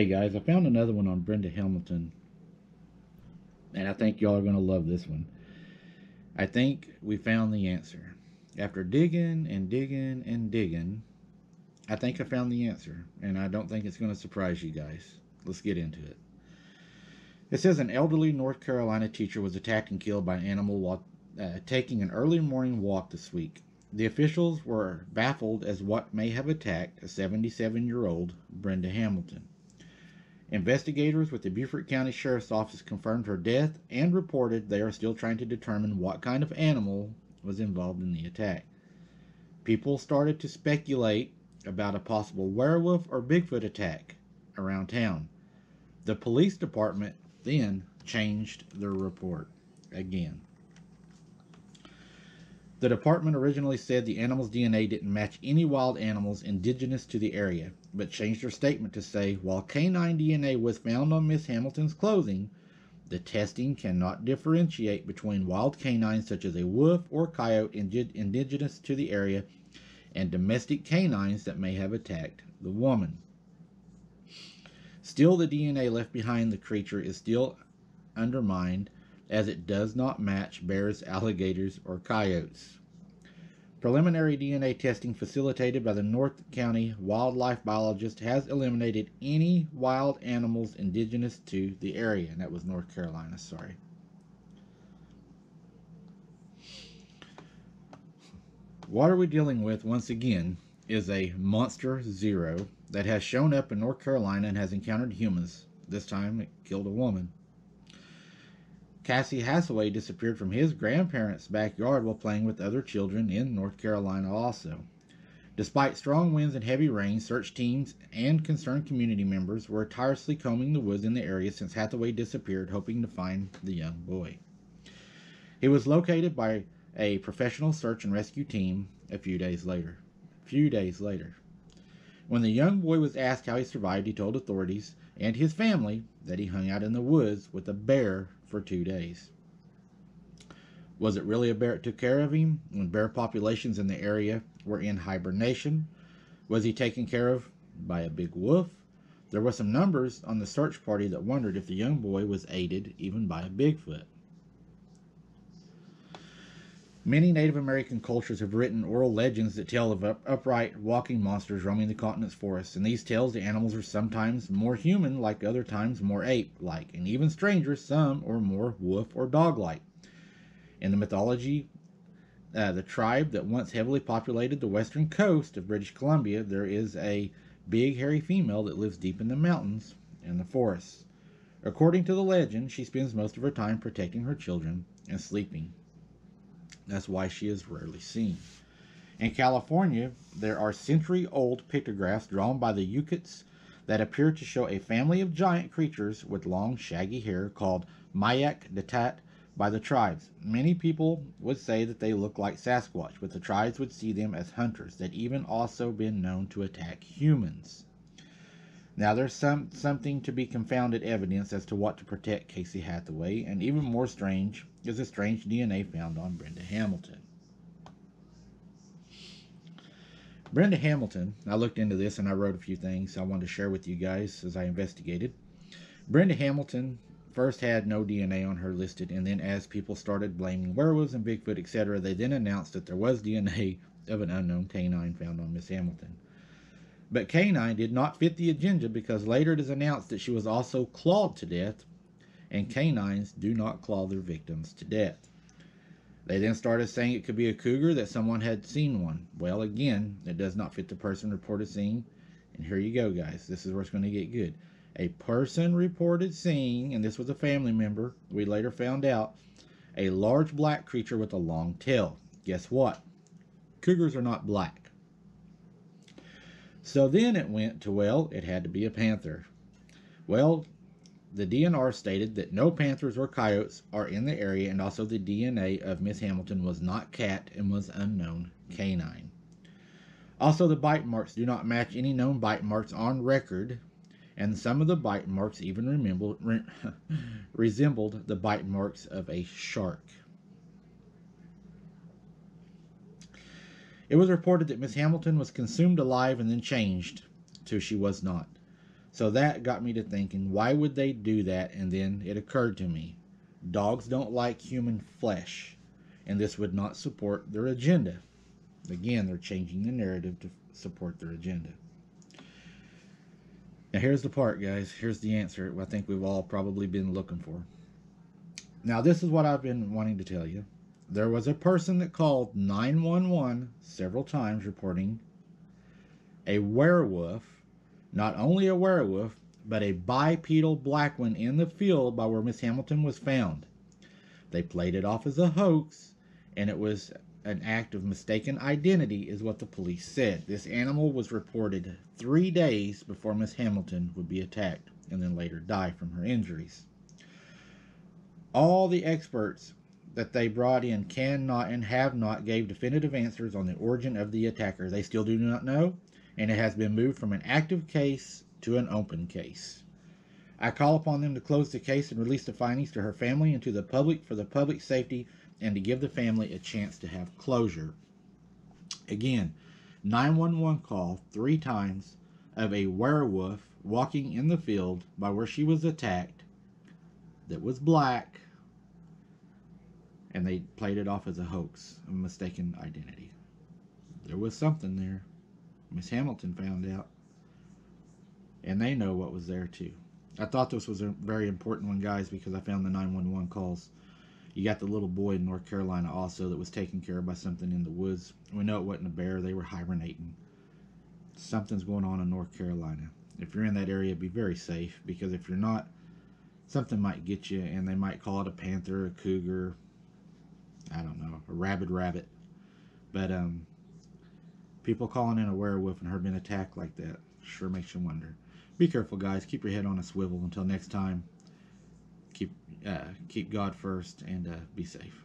Hey guys, I found another one on Brenda Hamilton, and I think y'all are going to love this one. I think we found the answer. After digging and digging and digging, I think I found the answer, and I don't think it's going to surprise you guys. Let's get into it. It says an elderly North Carolina teacher was attacked and killed by an animal while taking an early morning walk this week. The officials were baffled as what may have attacked a 77-year-old Brenda Hamilton. Investigators with the Beaufort County Sheriff's Office confirmed her death and reported they are still trying to determine what kind of animal was involved in the attack. People started to speculate about a possible werewolf or Bigfoot attack around town. The police department then changed their report again. The department originally said the animal's DNA didn't match any wild animals indigenous to the area, but changed their statement to say while canine DNA was found on Miss Hamilton's clothing, the testing cannot differentiate between wild canines such as a wolf or coyote indigenous to the area and domestic canines that may have attacked the woman. Still, the DNA left behind the creature is still undermined as it does not match bears, alligators, or coyotes. Preliminary DNA testing facilitated by the North County wildlife biologist has eliminated any wild animals indigenous to the area. And that was North Carolina, sorry. What are we dealing with once again is a monster zero that has shown up in North Carolina and has encountered humans. This time it killed a woman. Cassie Hathaway disappeared from his grandparents' backyard while playing with other children in North Carolina also. Despite strong winds and heavy rain, search teams and concerned community members were tirelessly combing the woods in the area since Hathaway disappeared, hoping to find the young boy. He was located by a professional search and rescue team a few days later. When the young boy was asked how he survived, he told authorities and his family that he hung out in the woods with a bear for 2 days. Was it really a bear that took care of him when bear populations in the area were in hibernation? Was he taken care of by a big wolf? There were some numbers on the search party that wondered if the young boy was aided even by a Bigfoot. Many Native American cultures have written oral legends that tell of upright walking monsters roaming the continent's forests. In these tales, the animals are sometimes more human, like other times more ape-like, and even stranger, some or more wolf or dog-like. In the mythology, the tribe that once heavily populated the western coast of British Columbia, there is a big hairy female that lives deep in the mountains and the forests. According to the legend, she spends most of her time protecting her children and sleeping. That's why she is rarely seen. In California, there are century-old pictographs drawn by the Yukuts that appear to show a family of giant creatures with long, shaggy hair called Mayak Datat by the tribes. Many people would say that they look like Sasquatch, but the tribes would see them as hunters that even also been known to attack humans. Now, there's something to be confounded evidence as to what to protect Cassie Hathaway, and even more strange is the strange DNA found on Brenda Hamilton. Brenda Hamilton, I looked into this and I wrote a few things I wanted to share with you guys as I investigated. Brenda Hamilton first had no DNA on her listed, and then as people started blaming werewolves and Bigfoot, etc., they then announced that there was DNA of an unknown canine found on Miss Hamilton. But canine did not fit the agenda because later it is announced that she was also clawed to death, and canines do not claw their victims to death. They then started saying it could be a cougar, that someone had seen one. Well, again, it does not fit the person reported seeing. And here you go, guys. This is where it's going to get good. A person reported seeing, and this was a family member, we later found out, a large black creature with a long tail. Guess what? Cougars are not black. So then it went to, well, it had to be a panther. Well, the DNR stated that no panthers or coyotes are in the area, and also the DNA of Miss Hamilton was not cat and was unknown canine. Also, the bite marks do not match any known bite marks on record, and some of the bite marks even resembled the bite marks of a shark. It was reported that Miss Hamilton was consumed alive and then changed to she was not. So that got me to thinking, why would they do that? And then it occurred to me, dogs don't like human flesh, and this would not support their agenda. Again, they're changing the narrative to support their agenda. Now here's the part, guys. Here's the answer I think we've all probably been looking for. Now this is what I've been wanting to tell you. There was a person that called 911 several times reporting a werewolf, not only a werewolf, but a bipedal black one in the field by where Miss Hamilton was found. They played it off as a hoax, and it was an act of mistaken identity, is what the police said. This animal was reported 3 days before Miss Hamilton would be attacked and then later die from her injuries. All the experts that they brought in cannot and have not gave definitive answers on the origin of the attacker. They still do not know, and it has been moved from an active case to an open case. I call upon them to close the case and release the findings to her family and to the public for the public safety and to give the family a chance to have closure. Again, 911 call 3 times of a werewolf walking in the field by where she was attacked that was black, and they played it off as a hoax, a mistaken identity. There was something there. Miss Hamilton found out, and they know what was there too. I thought this was a very important one, guys, because I found the 911 calls. You got the little boy in North Carolina also that was taken care of by something in the woods. We know it wasn't a bear. They were hibernating. Something's going on in North Carolina. If you're in that area, be very safe, because if you're not, something might get you, and they might call it a panther, a cougar, I don't know, a rabid rabbit. But people calling in a werewolf and her being attacked like that sure makes you wonder. Be careful, guys. Keep your head on a swivel. Until next time, keep God first, and be safe.